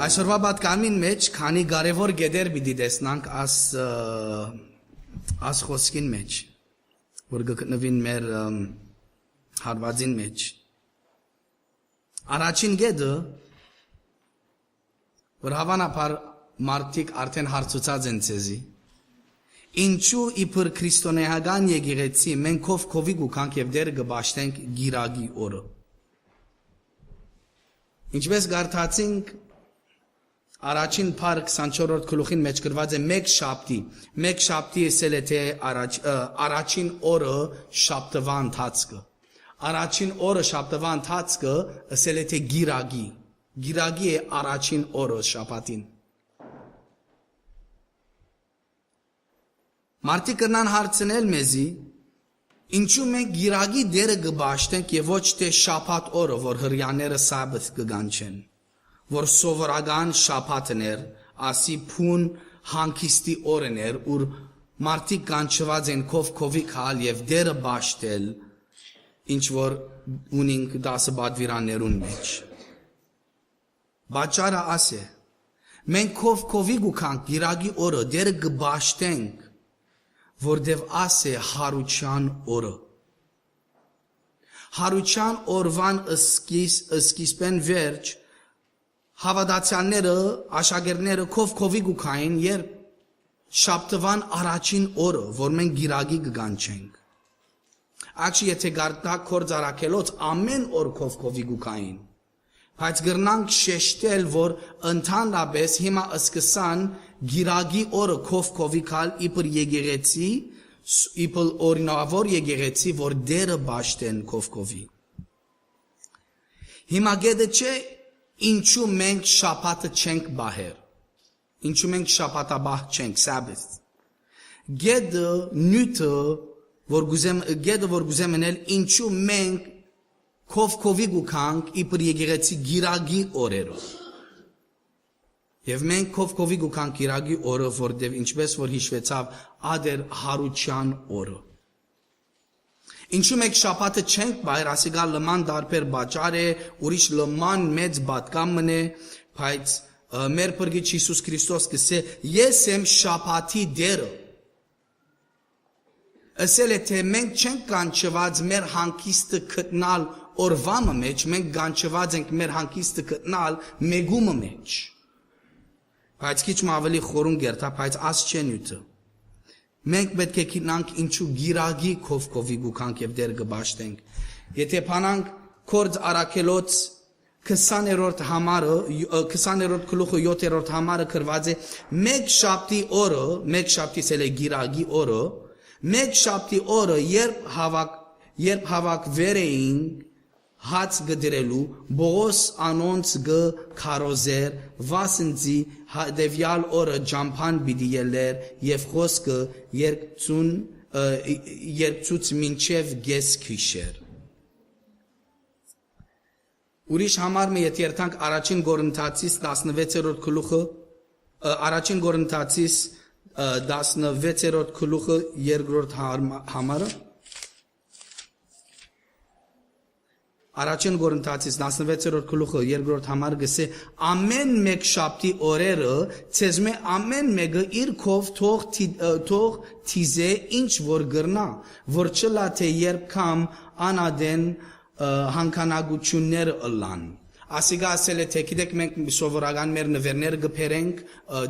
Այսօրվա պատկամին մեջ քանի կարևոր գեդեր պիտի տեսնանք աս խոսքին մեջ, որ գտնվին մեր հարվածին մեջ։ Առաջին գեդը, որ հավանաբար մարդիկ արդեն հարցուցած են ցեզի, ինչու իբր քրիստոնեական եկեղեցի մենք քովի գուքանք եւ դեր գբաշտենք գիրագի օրը։ Ինչպես գարտացինք Առաջին փար 24-րդ գլուխին մեջ գրված է մեկ շաբթի ասել է թե առաջին օրը շաբթվա ընթացքը։ Առաջին օրը շաբթվա ընթացքը ասել է թե գիրագի է առաջին օրը շաբաթին։ Մարդիկ կնան հարցնել մեզի, ինչու մենք գիրագի դերը գբաշտենք եւ ոչ թե շաբաթ օրը, որ հրյաները սաբաթ կգանչեն, որ սովորական շաբաթներ, ասի փուն հանգիստի օրներ, ուր մարդիկ կանչված են քովի քալ եւ դերը բաշտել, ինչ որ ունինք 10 բադվիրաններուն մեջ։ Բաճարը ասե, մենք քովի գուքանք գիրագի օրը դերը գբաշտենք, որտեվ ասե հարության օրը։ Հարության օրվան սկիզբեն վերջ հավատացյալները, աշակերտները քովի գուքային երբ շաբթվան առաջին օրը, որ մենք գիրագի կգանչենք։ Actually, եթե գարտակ կորձարակելոց ամեն օր քովի գուքային, բայց գրնանք շեշտել, որ ընդհանրապես հիմա սկսան գիրագի օրը քովի քալ իբր եկեղեցի, իբր օրինավոր եկեղեցի, որ դերը բաշտեն քովի։ Հիմա գեդը չէ ինչու մենք շաբաթը չենք բահեր, ինչու մենք շաբաթաբահ չենք, սաբաթ։ Գեդը նյութը, որ գուզեմ ենել, ինչու մենք քովի գուքանք իբր եկեղեցի գիրագի օրերով։ Եվ մենք քովի գուքանք գիրագի օրը, որտև ինչպես որ հիշվեցավ ադեր հարության օրը։ Ինչու մենք շաբաթը չենք բայր, ասիկա լման դարբեր բաճար է, ուրիշ լման մեծ բատկամ մնե, բայց մեր պրգիչ Հիսուս Քրիստոս կսե, ես եմ շաբաթի դերը։ Ասել է, թե մենք չենք կանչված մեր հանգիստը կտնալ օրվամը մեջ, մենք կանչված ենք մեր հանգիստը կտնալ մեգումը մեջ։ Բայց քիչ ավելի խորուն գերտա, բայց աս չեն յութը։ Մենք պետք է գիտնանք ինչու գիրագի քովի գուքանք եւ դեր գբաշտենք։ Եթե փանանք կորձ արաքելոց 20-րդ համարը, 20-րդ գլուխը 7-րդ համարը գրված է մեկ շաբթի օրը, մեկ շաբթի սել է գիրագի օրը, մեկ շաբթի օրը երբ հավաքվեր էին հաց գդրելու, Բողոս անոնց քարոզեր, վասնձի դևյալ օրը ջամփան պիտի ելեր եւ խոսքը երկցուց մինչեւ գես քիշեր։ Ուրիշ համար մի եթե երթանք առաջին Կորինթացիս 16-րդ գլուխը, առաջին Կորինթացիս 16-րդ գլուխը երկրորդ համարը, Առաջին Կորինթացիս 16-րդ գլուխը երկրորդ համարը գսե ամեն մեկ շաբթի օրերը ցեզմե ամեն մեկը իր քով թող թիզե ինչ որ գրնա որ չլա թե երբ կամ անադեն հանքանագություններ ըլան ասիգա ասել է թե գիտեք մենք սովորական մեր նվերները գբերենք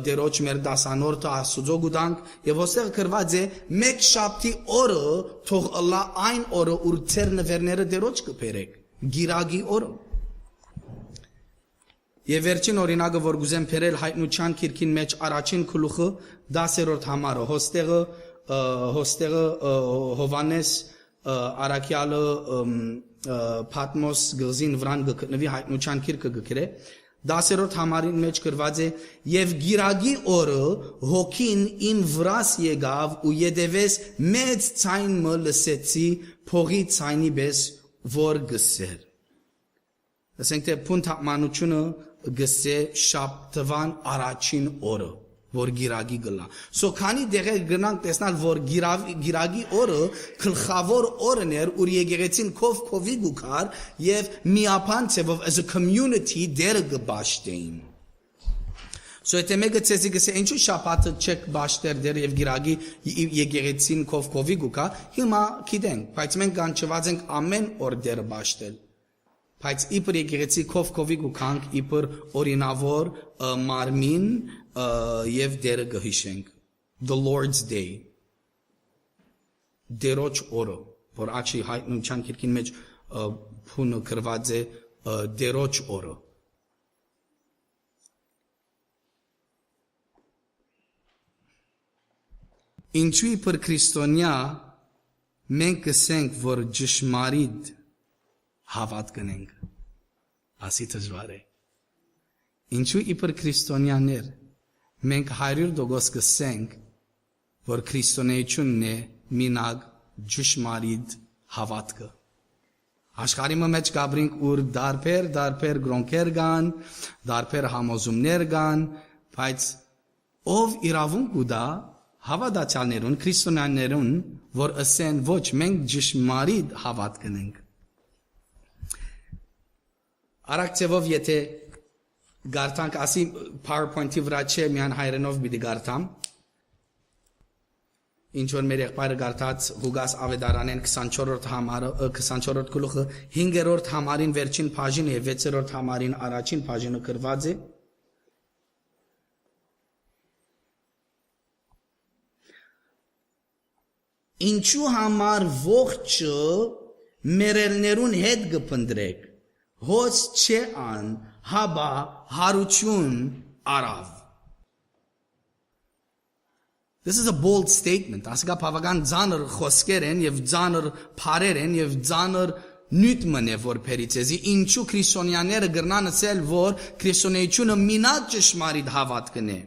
դերոջ մեր դասանորդը աստուծո գուտանք եւ ոստեղ գրված է մեկ շաբթի օրը թող ըլա այն օրը ուր ցեր նվերները դերոջ գբերեք գիրագի օրը։ Եվ վերջին օրինակը, որ գուզեմ փերել հայտնության քիրքին մեջ առաջին գլուխը 10-րդ համարը, հոստեղը Հովանես Արաքյալը Պատմոս գլզին վրան գտնվի հայտնության քիրքը գկրե 10-րդ համարին մեջ գրված է եւ գիրագի օրը հոգին իմ վրաս եկավ ու յետևես մեծ ցայն մը լսեցի փողի ցայնի պես որ գսեր։ Ասենք թե փունթամանությունը գսե շաբթվան առաջին օրը, որ գիրագի գլա։ So քանի դեղեր գնանք տեսնալ, որ գիրագի օրը գլխավոր օրն էր, ուր եկեղեցին քովի գուքար եւ միապան ցեվով as a community դերը գբաշտեին։ So եթե մեկը ցեզի գսե ինչու շաբաթը չեք բաշտեր դեր եւ գիրագի եկեղեցին կովի գուկա հիմա գիտենք բայց մենք կանչված ենք ամեն օր դեր բաշտել բայց իբր եկեղեցի կովի գուկանք իբր օրինավոր մարմին եւ դերը գհիշենք the Lord's Day դերոջ օրը որ actually հայտնության քիրքին մեջ փունը գրված է դերոջ օրը Ինչու իբր քրիստոնյա մենք կսենք որ ճշմարիտ հավատ կնենք ասի դժվար է Ինչու իբր քրիստոնյաներ մենք 100% կսենք որ քրիստոնեությունն է մինակ ճշմարիտ հավատքը Աշխարհի մեջ գաբրինք ուր դարբեր գրոնքեր կան դարբեր համոզումներ կան բայց ով իրավունք ուտա Հավատացյալներուն, քրիստոնյաներուն, որ ասեն ոչ մենք ճշմարիտ հավատ կնենք։ Արագծևով եթե գարտանք ասի PowerPoint-ի վրա չէ միան հայերենով պիտի գարտամ։ Ինչ որ մեր եղբայրը գարտած Ղուգաս Ավետարանեն 24-րդ համարը 24-րդ գլուխը 5-րդ համարին վերջին բաժինը եւ 6-րդ համարին առաջին բաժինը գրված է։ Ինչու համար ողջը մերելներուն հետ գպնդրեք, հոց չէ ան, հաբա հարություն արավ։ This is a bold statement. Ասիկա բավական ծանր խոսքեր են եւ ծանր բառեր են եւ ծանր նյութ է որ փերիցեզի ինչու քրիստոնյաները գրնան ասել որ քրիստոնեությունը մինակ ճշմարիտ հավատ կնե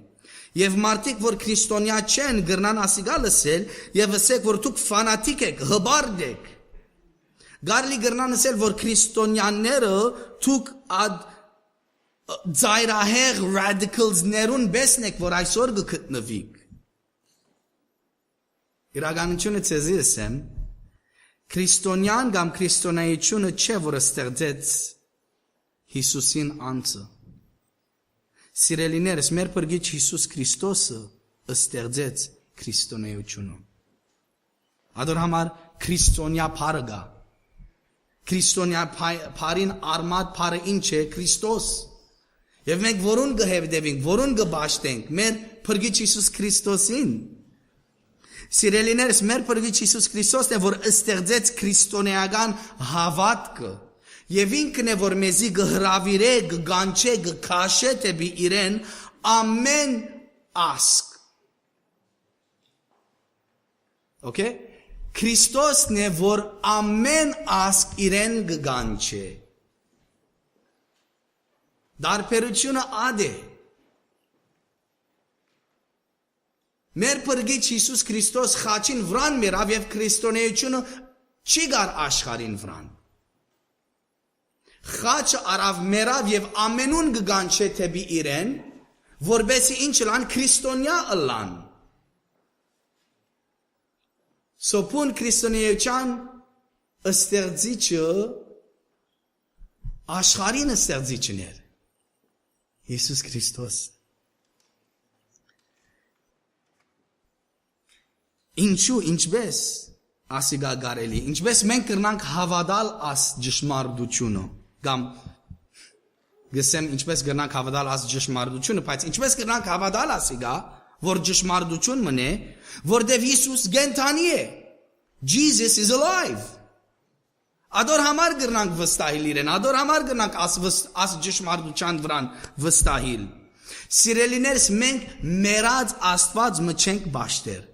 Եվ մարդիկ, որ քրիստոնյա չեն, գրնան ասիգա լսել, եւ ասեք, որ դուք ֆանատիկ եք, հբարդ եք։ Գարլի գրնան ասել, որ քրիստոնյաները դուք ձայրահեղ radicals-ներուն բեսն եք, որ այսօր գտնվիք։ Իրականությունը ցեզի ասեմ, քրիստոնյան կամ քրիստոնեությունը չէ, որ ստեղծեց Հիսուսին անձը։ Սիրելիներս, մեր փրկիչ Հիսուս Քրիստոսը ստեղծեց քրիստոնեությունը։ Ադոր համար քրիստոնյա բառը գա։ Քրիստոնյա բառին արմատ բառը ինչ է Քրիստոս։ Եվ մենք որուն կհևդևենք, որուն կբաշտենք, մեր փրկիչ Հիսուս Քրիստոսին։ Սիրելիներս, մեր փրկիչ Հիսուս Քրիստոսն է, որ ստեղծեց քրիստոնեական հավատքը։ Եվ ինքն է, որ մեզի գհրավիրե, գգանչե, գքաշե տեպի իրեն ամեն ասկ։ Okay? Քրիստոսն է, որ ամեն ասկ իրեն գգանչե։ Դարբերությունը ад է։ Մեր փրկիչ Հիսուս Քրիստոս խաչին վրան մերավ եւ քրիստոնեությունը չի գար աշխարհին վրան։ Խաչը արավ մերավ եւ ամենուն գգանչե տեպի իրեն, որբեսի ինչ լան քրիստոնյա ըլան։ Սոպուն քրիստոնեության ստեղծիչը աշխարհին ստեղծիչն էր։ Հիսուս Քրիստոս։ Ինչու, ինչպես ասիգա գարելի, ինչպես մենք կրնանք հավատալ աս ճշմարտությունը, կամ գսեմ ինչպես կրնանք հավատալ աս ճշմարտությունը, բայց ինչպես կրնանք հավատալ ասիգա, որ ճշմարտություն մնե, որտև Հիսուս գենթանի է, Jesus is alive, ադոր համար կրնանք վստահիլ իրեն, ադոր համար կրնանք աս ճշմարտության վրան վստահիլ, սիրելիներս մենք մերած Աստված մը չենք բաշտեր,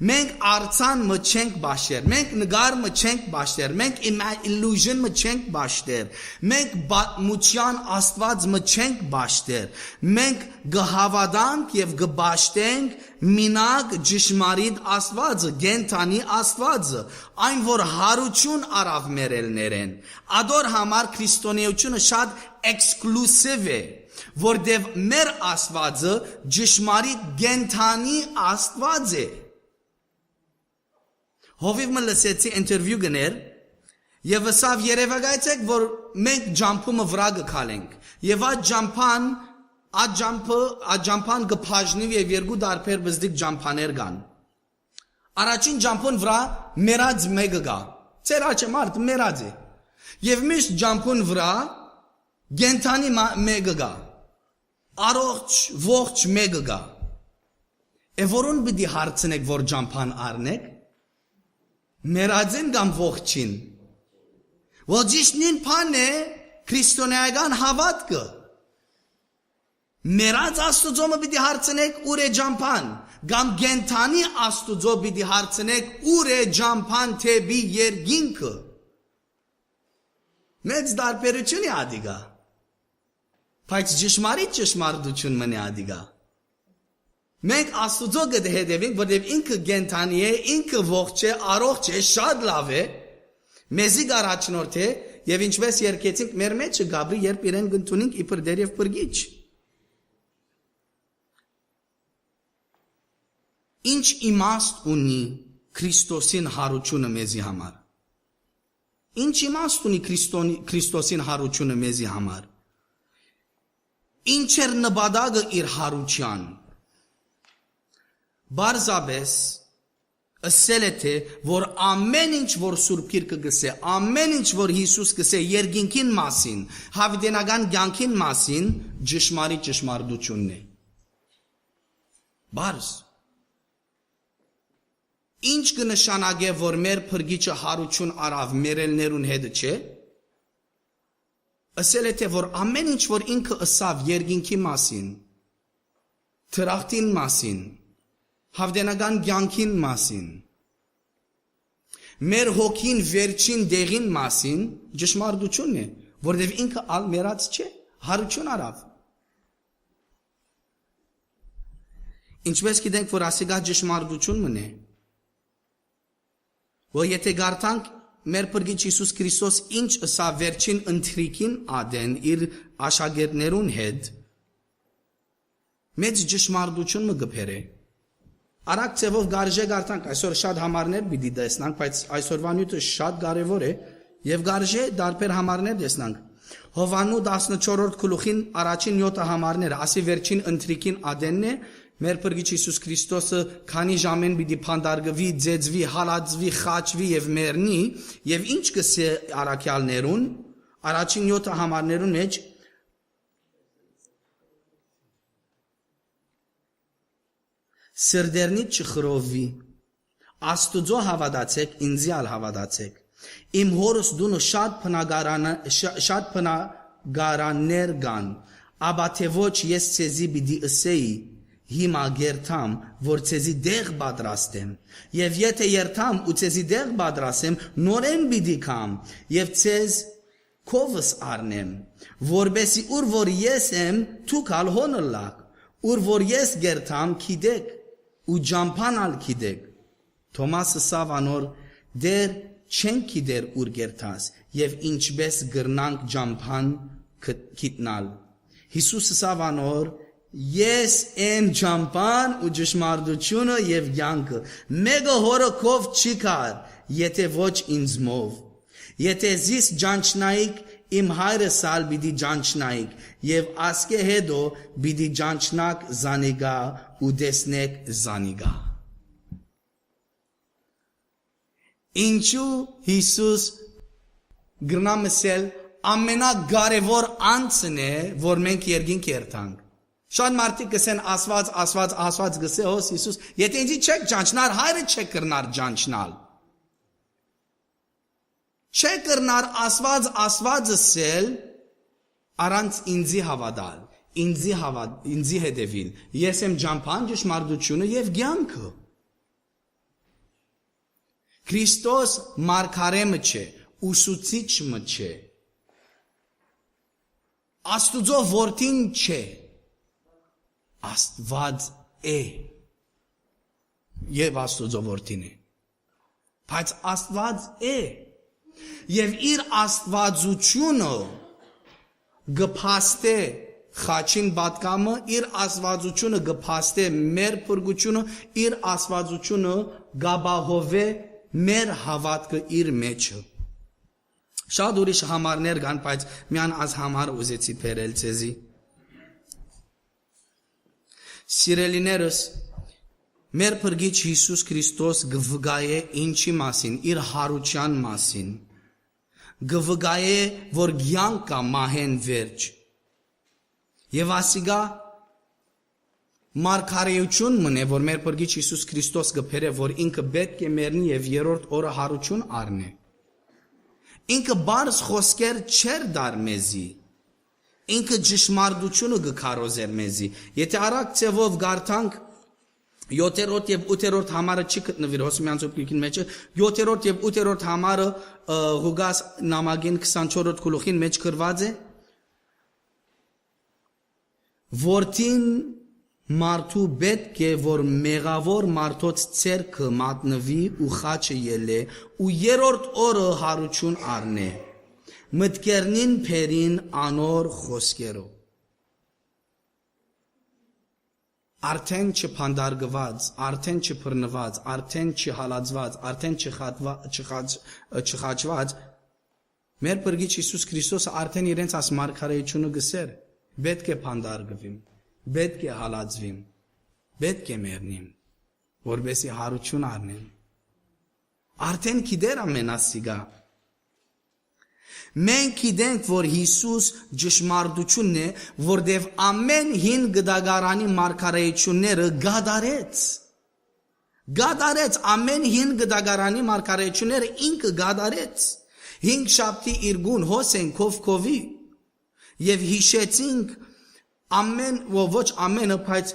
Մենք արցան մը չենք բաշտեր, մենք նգար մը չենք բաշտեր, մենք illusion մը չենք բաշտեր, մենք բացմության Աստված մը չենք բաշտեր, մենք գհավատանք եւ գբաշտենք մինակ ճշմարիտ Աստվածը, գենթանի Աստվածը, այն որ հարություն արավ մերելներեն, ադոր համար քրիստոնեությունը շատ էքսկլուսիվ է, որտեւ մեր Աստվածը ճշմարիտ գենթանի Աստված է Հովիվ մը լսեցի ինտերվյու գներ եւ ասավ երևակայեցեք որ մենք ջամփումը վրա գքալենք եւ այդ ջամփան աջամփան գփաժնիվ եւ երկու դարբեր բզդիկ ջամփաներ կան։ Առաջին ջամփուն վրա մերած մեկը կա։ Ծեր աչը մարդ մերած է։ Եվ միշտ ջամփուն վրա գենթանի մեկը կա։ Առողջ ողջ մեկը կա։ Որոն պիտի հարցնեք, որ ջամփան առնեք։ Մերածին կամ ողջին։ Ողջին բան է քրիստոնեական հավատքը։ Մերած Աստուծոմը պիտի հարցնեք ուր է ջամփան, կամ գենթանի Աստուծո պիտի հարցնեք ուր է ջամփան թեպի երկինքը։ Մեծ դարբերություն է ադիգա։ Բայց ճշմարտություն մնի ադիգա։ Մենք Աստուծո գդ հետևենք, որտեղ ինքը գենթանի է, ինքը ողջ է, առողջ է, շատ լավ է, մեզի գարաչնորդ է, եւ ինչպես երկեցինք մեր մեջը Գաբրի, երբ իրեն գտնունենք իբր դերև բրգիչ։ Ինչ իմաստ ունի Քրիստոսին հարությունը մեզի համար։ Ինչ իմաստ ունի Քրիստոսին հարությունը մեզի համար։ Ինչ էր նպատակը իր հարության։ Բարձաբես ասել է թե որ ամեն ինչ որ Սուրբ Գիրքը գսե, ամեն ինչ որ Հիսուս գսե երկինքին մասին, հավիտենական կյանքին մասին, ճշմարտությունն է։ Բարձ Ինչ կնշանակե, որ մեր փրկիչը հարություն արավ մերելներուն հետ չէ։ Ասել է թե որ ամեն ինչ որ ինքը ըսավ երկինքի մասին, թրախտին մասին, հավիտենական կյանքին մասին, մեր հոգին վերջին դեղին մասին, ճշմարտությունն է, որովհետև ինքը ալ մերած չէ, հարություն արավ։ Ինչպես գիտենք, որ ասիկա ճշմարտություն մնե։ Որ եթե գարտանք մեր փրկիչ Հիսուս Քրիստոս ինչ ըսա վերջին ընթրիկին ադեն իր աշակերտներուն հետ, մեծ ճշմարտություն մը գբերը։ Արագ ծևով գարժե գարտանք, այսօր շատ համարներ պիտի տեսնանք, բայց այսօրվա նյութը շատ կարևոր է եւ գարժե դարբեր համարներ տեսնանք։ Հովանու 14-րդ գլուխին առաջին 7 համարները, ասի վերջին ընթրիկին ադենն է, մեր փրկիչ Հիսուս Քրիստոսը քանի ժամեն պիտի փանդարգվի, ձեծվի, հալածվի, խաչվի եւ մեռնի, եւ ինչ կսե առաքյալներուն, առաջին 7 համարներուն մեջ սրդերնից չխրովվի, Աստուծո հավատացեք, ինձիալ հավատացեք, իմ հորս դունը շատ փնագարաններ կան, աբա թե ոչ ես ցեզի պիտի ըսեի, հիմա գերթամ, որ ցեզի դեղ պատրաստեմ, եւ եթե երթամ ու ցեզի դեղ պատրաստեմ, նորեն պիտի կամ, եւ ցեզ քովս առնեմ, որբեսի ուր որ ես եմ, դուք ալ հոնլակ, ուր որ ես գերթամ, գիտեք, ու ջամփանալ գիտեք։ Թոմասը սավանոր դեր չեն գիտեր ուր գերթաս, եւ ինչպես գրնանք ջամփան գիտնալ։ Հիսուսը սավանոր Ես եմ ջամփան ու ճշմարտությունը եւ կյանքը։ Մեկը հորը քով չի կար, եթե ոչ ինձմով։ Եթե զիս ջանչնայիք, իմ հայրս ալ պիտի ջանչնայիք, եւ ասկե հետո պիտի ջանչնակ զանիգա ու տեսնեք զանիգա։ Ինչու Հիսուս գրնամսել ամենակարևոր անձն է, որ մենք երկինք երթանք։ Շատ մարդիկ գսեն ասված գսե հոս Հիսուս, եթե ինձի չեք ջանչնար, հայրը չեք կրնար ջանչնալ։ Չեք կրնար ասված ասել, առանց ինձի հավատալ, ինձի հետևիլ, ես եմ ջամփան ճշմարտությունը եւ կյանքը։ Քրիստոս մարգարեմը չէ, ուսուցիչը չէ, Աստուծո որդին չէ, Աստված է, եւ Աստուծո որդին է, բայց Աստված է, եւ իր աստվածությունը գփաստե խաչին պատկամը, իր աստվածությունը գփաստե մեր փրկությունը, իր աստվածությունը գաբահովե մեր հավատքը իր մեջը։ Շատ ուրիշ համարներ կան, բայց միան ազ համար ուզեցի բերել ցեզի։ Սիրելիներս, մեր փրկիչ Հիսուս Քրիստոս գվգայե ինչի մասին, իր հարության մասին։ Գվգայե, որ կյանքա մահեն վերջ։ Եվ ասիգա մարգարեություն մնե, որ մեր փրկիչ Հիսուս Քրիստոս գբերե, որ ինքը պետք է մեռնի եւ երրորդ օրը հարություն առնե։ Ինքը բարձ խոսքեր չեր դար մեզի։ Ինքը ճշմարտությունը գքարոզեր մեզի։ Եթե արագ ցևով գարտանք 7-րդ եւ 8-րդ համարը չի գտնվիր Հոսմյանցով գիրքին մեջ, 7-րդ եւ 8-րդ համարը Ղուգաս նամակին 24-րդ գլուխին մեջ գրված է, Որդին մարդու պետք է, որ մեղավոր մարդոց ցերքը մատնվի ու խաչը ելե ու երրորդ օրը հարություն առնե, մտքերնին փերին անոր խոսքերով։ Արդեն չփանդարգված, արդեն չփռնված, արդեն չհալածված, արդեն չխաչված, մեր փրկիչ Հիսուս Քրիստոսը արդեն իրենց աս մարգարեությունը գսեր, պետք է փանդարգվիմ, պետք է հալածվիմ, պետք է մեռնիմ, որովհետեւ հարություն առնեմ։ Արդեն գիտեր ամենասիգա։ Մենք գիտենք, որ Հիսուս ճշմարտությունն է, որտեղ ամեն հին գդագարանի մարգարեությունները գադարեց, ամեն հին գդագարանի մարգարեությունները ինքը գադարեց։ 5 շաբթի իրգուն հոսենք Քովկովի եւ հիշեցինք ամեն ոչ ամենը, բայց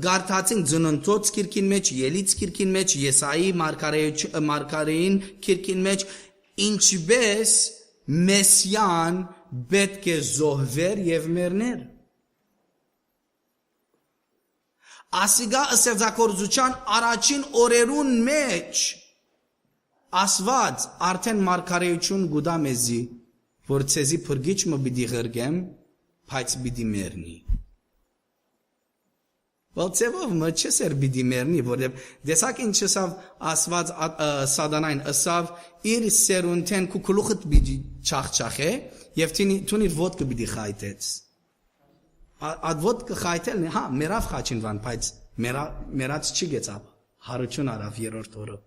գարտացինք Ծննդոց գիրքին մեջ, Ելից գիրքին մեջ, Եսայի մարգարեին գիրքին մեջ, ինչպես Մեսիան պետք է զոհվեր եւ մեռներ։ Ասիգա ըսեղծագործության առաջին օրերուն մեջ ասված արդեն մարգարեություն գուտա մեզի, որ ցեզի փրկիչ մը պիտի ղրգեմ, բայց պիտի մեռնի։ Ո՞ցեվով մը չսեր պիտի մեռնի, որովհետև դեսակ ինչ ասավ ասված սատանային, ասավ իր սերունտեն կուկլուխդ պիտի չախչախե եւ թունի ոդկը պիտի խայտեց։ Այդ ոդկը խայտելն է, հա, մերավ խաչինվան, բայց մերած չի գեցավ, հարություն արավ երրորդ օրը։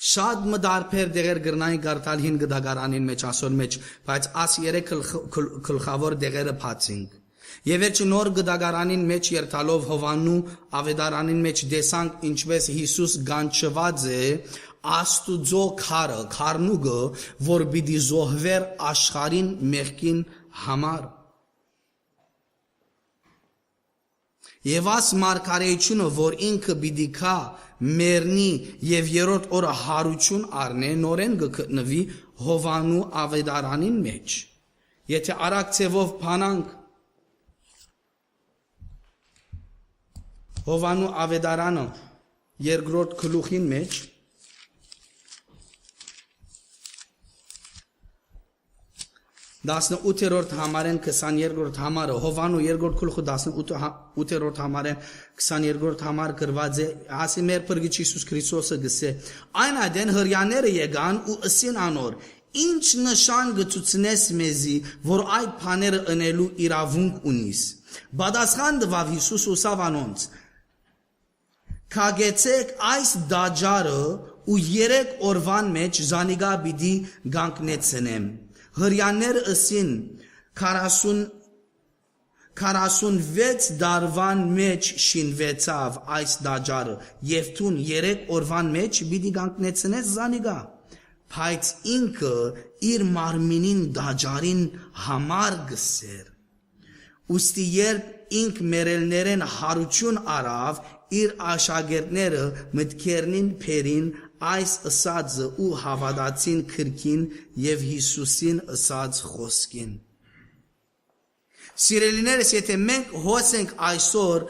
Շատ մդարբեր դեղեր գրնային գարտալ հին գդագարանին մեջ ասոր մեջ, բայց աս երեք գլխավոր դեղերը փացինք։ Եվ վերջի նոր գդագարանին մեջ երթալով Հովանու ավետարանին մեջ դեսանք ինչպես Հիսուս գանչված է Աստուծո քարնուգը, որ պիտի զոհվեր աշխարհին մեղքին համար։ Եվ աս մարգարեությունը, որ ինքը պիտի քա մեռնի եւ երրորդ օրը հարություն առնե, նորեն գտնվի Հովանու ավետարանին մեջ։ Եթե արագ ցևով փանանք Հովանու ավետարանը երկրորդ գլուխին մեջ 18-րդ համարեն 22-րդ համարը Հովանու երկրորդ գլուխը 18-րդ համարեն 22-րդ համար գրված է ասի մեր փրկիչ Հիսուս Քրիստոսը գսե այն այդեն հրյաները եկան ու ըսին անոր ինչ նշան գծուցնես մեզի որ այդ բաները ընելու իրավունք ունիս պատասխան տվավ Հիսուս ուսավ անոնց Կագեցեք այս դաջարը ու 3 օրվան մեջ զանիգա պիտի գանկնեցնեմ հրյաներ ըսին 46 դարվան մեջ շինվեցավ այս դաջարը եւ տուն 3 օրվան մեջ պիտի գանկնեցնես զանիգա բայց ինքը իր մարմինին դաջարին համար գսեր ուստի երբ ինք մերելներեն հարություն արավ իր աշակերտները մտքերնին փերին այս ըսածը ու հավատացին քրքին եւ Հիսուսին ըսած խոսքին Սիրելիներս եթե մենք հոսենք այսօր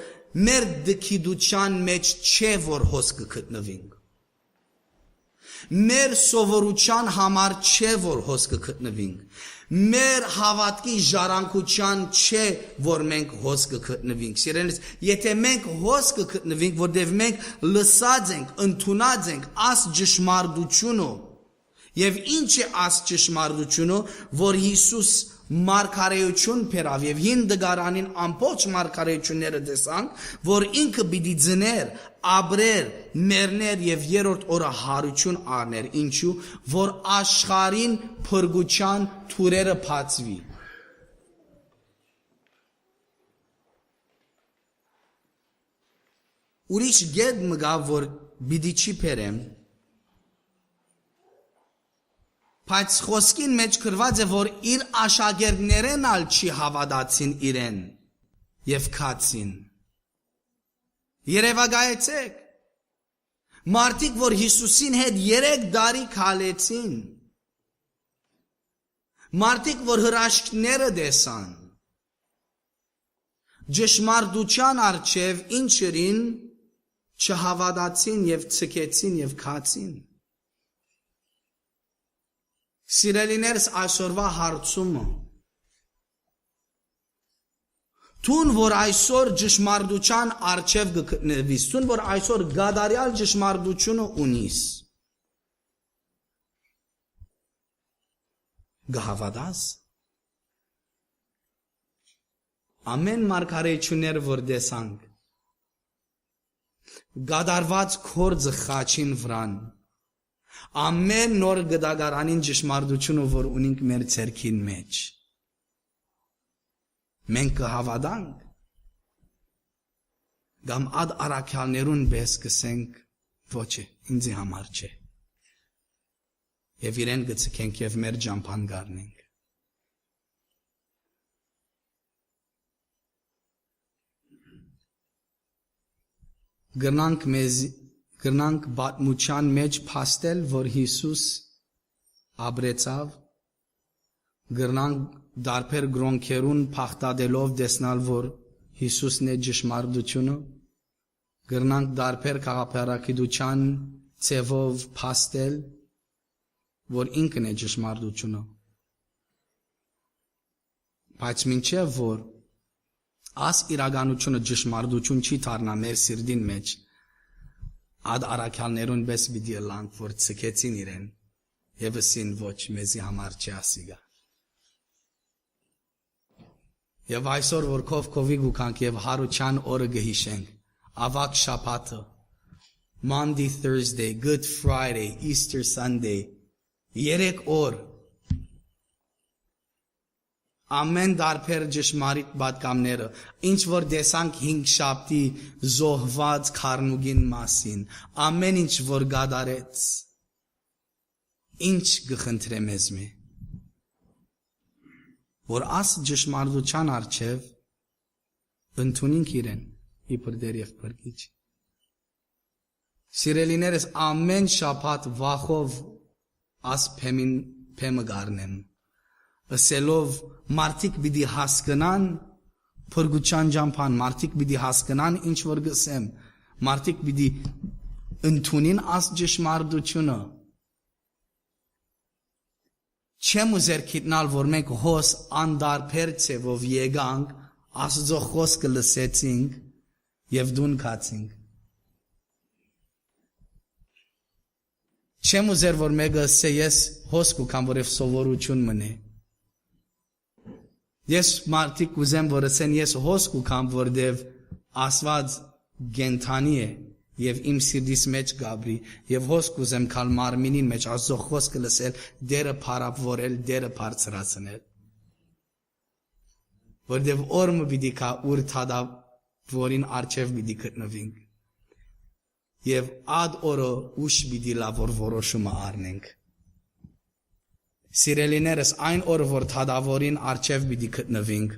մեր դքիդության մեջ չէ որ հոս կգտնվենք մեր սովորության համար չէ որ հոս կգտնվենք մեր հավատքի ժառանգության չէ որ մենք հոս կգտնվենք սիրելիներս եթե մենք հոս կգտնվենք որտեղ մենք լսած ենք ընդունած ենք աս ճշմարտությունը եւ ինչ է աս ճշմարտությունը որ Հիսուս մարգարեություն փերավ եւ հին դգարանին ամբողջ մարգարեությունները տեսանք, որ ինքը պիտի ձներ, ապրեր, մեռներ եւ երրորդ օրը հարություն առներ, ինչու որ աշխարհին փրկության թուրերը բացվի։ Ուրիշ գետ մգա որ պիտի չի փերեմ, բայց խոսքին մեջ գրված է, որ իր աշակերտներն ալ չի հավատացին իրեն եւ քացին։ Երևակայեցեք։ Մարդիկ, որ Հիսուսին հետ 3 տարի քալեցին։ Մարդիկ, որ հրաշքները տեսան։ Ճշմարտության առջև ինչերին չհավատացին եւ ցկեցին եւ քացին։ Սիրելիներս, այսօրվա հարցումը Տուն որ այսօր ճշմարտության առջև գտնվիս, տուն որ այսօր գադարյալ ճշմարտությունը ունիս, գհավատաս։ Ամեն մարգարեությունները որ տեսանք, գադարված քորձը խաչին վրան, ամեն նոր գդագարանին ճշմարտությունը որ ունենք մեր ցերքին մեջ, մենք կհավատանք, կամ ադ առաքյալներուն պես կսենք, ոչ է, ինձի համար չէ, եւ իրեն գցենք եւ մեր ջամփան գարնենք։ Գրնանք բատմության մեջ փաստել, որ Հիսուս ապրեցավ, գրնանք դարբեր գրոնքերուն փախտադելով տեսնալ, որ Հիսուսն է ճշմարտությունը, գրնանք դարբեր քաղաքապետարության ցևով փաստել, որ ինքն է ճշմարտությունը, բայց մինչև որ աս իրականությունը ճշմարտություն չի դառնա մեր սիրտին մեջ, ադ առաքյալներուն պես պիտի ըլլանք, որ ցկեցին իրեն եւ ասին ոչ, մեզի համար չի ասիգա։ Եվ այսօր որ քովի գուքանք եւ հարության օրը գհիշենք, ավակ շաբաթը, Monday, Thursday, Good Friday, Easter Sunday, 3 օր ամեն դարբեր ճշմարիտ պատկամները, ինչ որ տեսանք 5 շաբթի զոհված քարնուգին մասին, ամեն ինչ որ գադարեց, ինչ գխնդրեմ ես մի, որ աս ճշմարտության առջև ընդունենք իրեն, իբր դեր եւ փրկիչ։ Սիրելիներս, ամեն շաբաթ վախով աս փեմը գարնեմ, ասելով մարդիկ պիտի հասկանան փրկության ջամփան, մարդիկ պիտի հասկանան ինչ որ գսեմ, մարդիկ պիտի ընդունին աս ճշմարտությունը։ Չեմ ուզեր գիտնալ, որ մենք հոս անդարբեր ցևով եկանք, Աստծո խոսքը լսեցինք եւ դուն կացինք։ Չեմ ուզեր, որ մեկը ասե ես հոս կուքամ, որև սովորություն մնե։ Ես մարդիկ ուզեմ, որ ասեն ես հոս կուքամ, որդև ասված գենթանի է եւ իմ սիրտիս մեջ գաբրի եւ հոս կուզեմ կալ մարմինին մեջ Աստծո խոսքը լսել, դերը փարապվորել, դերը բարձրացնել։ Որդև օրը պիտի կա ուր թադա որին արչև պիտի գտնվենք։ Եվ ադ օրը ուշ պիտի լա որ որոշումը առնենք։ Սիրելիներս, այն օրը որ թադավորին արչև պիտի գտնվենք,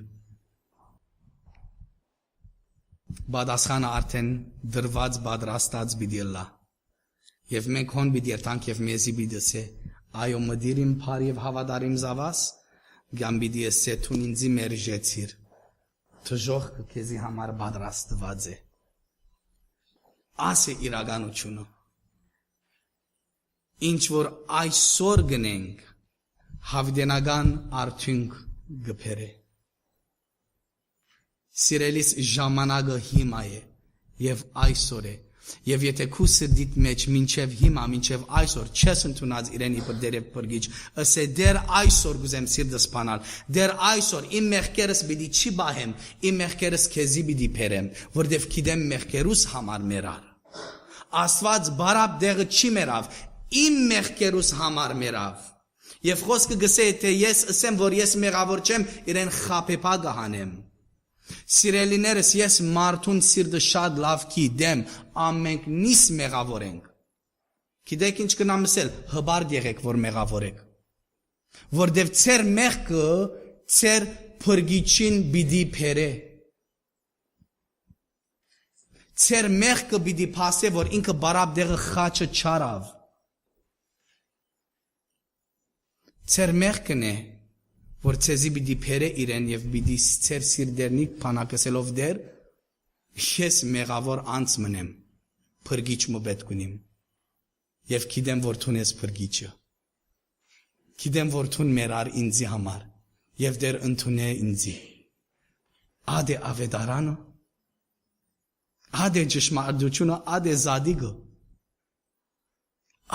բադասխանը արդեն դրված պատրաստած պիտի լա։ Եվ մենք հոն պիտի երթանք եւ մեզի պիտի ասե, այո մդիր իմ փար եւ հավատարիմ զավաս, գամ պիտի ասե թուն ինձի մերժեցիր, թժողքը քեզի համար պատրաստված է։ Աս է իրականությունը։ Ինչ որ այսօր գնենք, հավդենական արդյունք գբերը։ Սիրելիս ժամանակը հիմա է եւ այսօր է, Եվ եթե քու սրդիդ մեջ մինչև հիմա, մինչև այսօր չես ընդունած իրենի դերև փրկիչ, ասե դեր այսօր գուզեմ սիրտս սփանալ, դեր այսօր իմ մեղքերս պիտի չի բահեմ, իմ մեղքերս քեզի պիտի բերեմ, որտեվ գիտեմ մեղքերուս համար մերար։ Աստված բարապ դեղը չի մերավ, իմ մեղքերուս համար մերավ։ Եվ խոսքը գսե թե ես ասեմ, որ ես մեղավոր չեմ, իրեն խապեպա գահանեմ։ Սիրելիներս, ես մարդուն սիրտը շատ լավ գիտեմ, ամենք նիս մեղավոր ենք։ Գիտեք ինչ կնամ ասել, հբարդ եղեք, որ մեղավոր եք։ Որտև ծեր մեղքը ծեր փրկիչին պիտի բերե։ Ծեր մեղքը պիտի փասե, որ ինքը բարապ դեղը խաչը չարավ։ Ծեր մեղքն է, որ ցեզի պիտի բերե իրեն եւ պիտի ծեր սիրտերնիկ փանակսելով դեր, ես մեղավոր անց մնեմ, փրկիչ մը պետք ունիմ։ Եվ գիտեմ, որ թուն ես փրկիչը։ Գիտեմ, որ թուն մերար ինձի համար, եւ դեր ընդունե ինձի։ Ադե ավետարանը, ադե ճշմարտությունը, ադե զադիգը,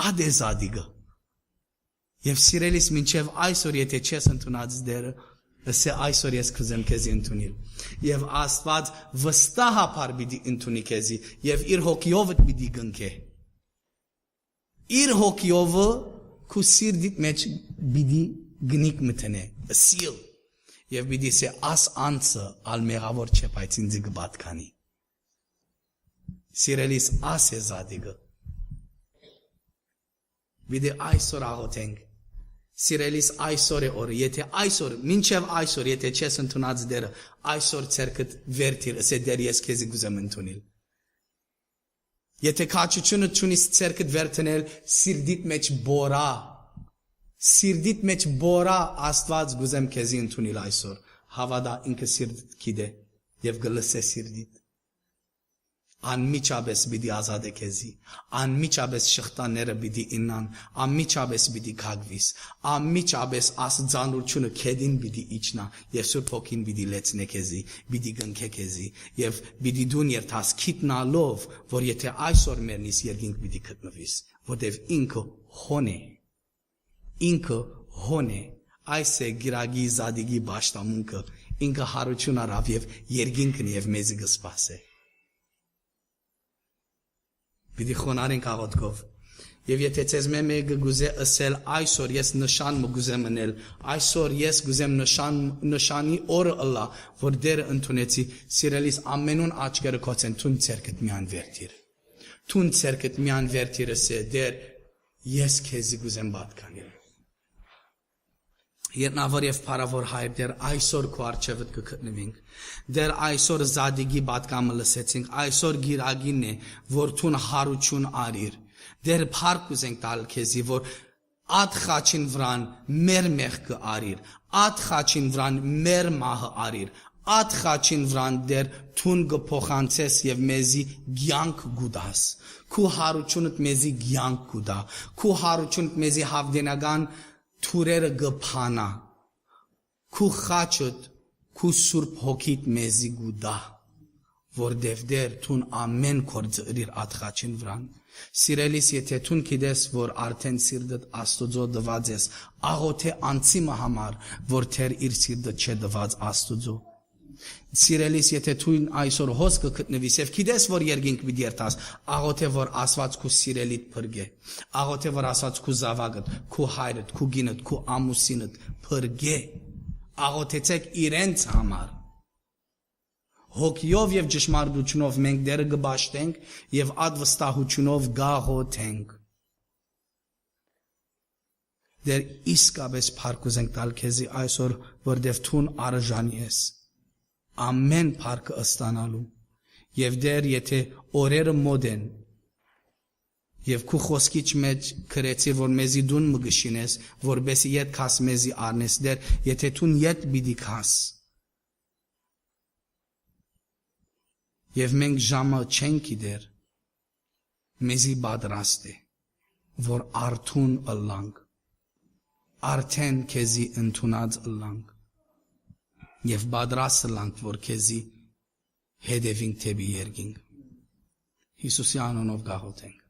ադե զադիգը։ Եվ սիրելիս մինչև այսօր եթե չես ընդունած դերը, ասե այսօր ես կուզեմ քեզի ընդունել։ Եվ Աստված վստահաբար պիտի ընդունի քեզի եւ իր հոգիով պիտի գնքե։ Իր հոգիովը քու սիրտիդ մեջ պիտի գնիկ մտնե, սիլ։ Եվ պիտի սե աս անցը ալ մեղավոր չէ, բայց ինձ կպատկանի։ Սիրելիս աս է զադիգը։ Պիտի այսօր աղոթենք։ Սիրելիս այսօր է օրը, եթե այսօր, մինչև այսօր, եթե չես ընդունած դերը, այսօր ցերկդ վերթիր, ասե դեր ես քեզի գուզեմ ընդունել։ Եթե քաչությունը ճունիս ցերկդ վերթնել, սիրդիդ մեջ բորա, սիրդիդ մեջ բորա, Աստված գուզեմ քեզի ընդունել այսօր, հավատա ինքը սիրդիդ գիտե եւ գլսե սիրդիդ։ Անմիջապես պիտի ազատե քեզի, անմիջապես շղթաները պիտի իննան, անմիջապես պիտի քագվիս, անմիջապես աստծանությունը քեդին պիտի իջնա, եւ Սուրբ Հոգին պիտի լեցնե քեզի, պիտի գնքե քեզի, եւ պիտի դուն երթաս քիտնալով, որ եթե այսօր մեռնիս երկինք պիտի գտնվիս, որտեւ ինքը հոն է, ինքը հոն է, այս է գիրագի զադիգի բաշտամունքը, ինքը հարություն արավ եւ երկինքն եւ մեզի կսպասե։ Պիտի խոնարենք աղոթքով։ Եվ եթե ցեզ մեկը գուզե ասել այսօր ես նշան մը գուզեմ մնել, այսօր ես գուզեմ նշանի օրը ըլլա, որ դերը ընդունեցի, սիրելիս ամենուն աչքերը քոցեն, թուն ցերկդ միան վերթիր։ Թուն ցերկդ միան վերթիրը սե դեր ես քեզի գուզեմ պատկանել։ Ետնավոր եւ փարավոր հայր դեր այսօր քո արչեվդ կգտնվենք, դեր այսօր զադիգի պատկամը լսեցինք, այսօր գիրագին է, որ թուն հարություն արիր, դեր փառք ուզենք տալ քեզի, որ ատ խաչին վրան մեր մեղքը արիր, ատ խաչին վրան մեր մահը արիր, ատ խաչին վրան դեր թուն կփոխանցես եւ մեզի գյանք գուդաս, քու հարությունդ մեզի գյանք գուդա, քու հարությունդ մեզի հավդենական թուրերը գփանա, քու խաչդ, քու Սուրբ Հոգիդ մեզի գուդա, որտև դեր թուն ամեն կործը իր ատխաչին վրան։ Սիրելիս, եթե թուն գիտես, որ արդեն սիրտդ Աստուծո դված ես, աղոթե անցիմը համար, որ թեր իր սիրտը չէ դված Աստուծո։ Սիրելիս, եթե թույն այսօր հոսքը գտնվիս եւ գիտես, որ երկինք պիտի երթաս, աղոթե որ Աստված քու սիրելիդ փրկե, աղոթե որ Աստված քու զավակդ, քու հայրդ, քու գինդ, քու ամուսինդ փրկե, աղոթեցեք իրենց համար։ Հոգիով եւ ճշմարտությունով մենք դերը կբաշխենք եւ ադվստահությունով գաղոթենք։ Դեր իսկապես փառք ուզենք տալ քեզի այսօր, որտեվ թուն արժանի ես ամեն փառքը ստանալու եւ դեր եթե օրերը մոտ են եւ քու խոսքիչ մեջ քրեցիր որ մեզի դուն մը գշինես որբեսի իդ քաս մեզի արնես դեր եթե թուն իդ բիդի քաս եւ մենք ժամը չենք իդեր մեզի պատրաստ է որ արթուն ըլլանք արդեն քեզի ընդունած ըլլանք եւ պատրաստ ըլլանք որ քեզի հետևինք թեպի երկինք Հիսուսյանոնով գահոթենք։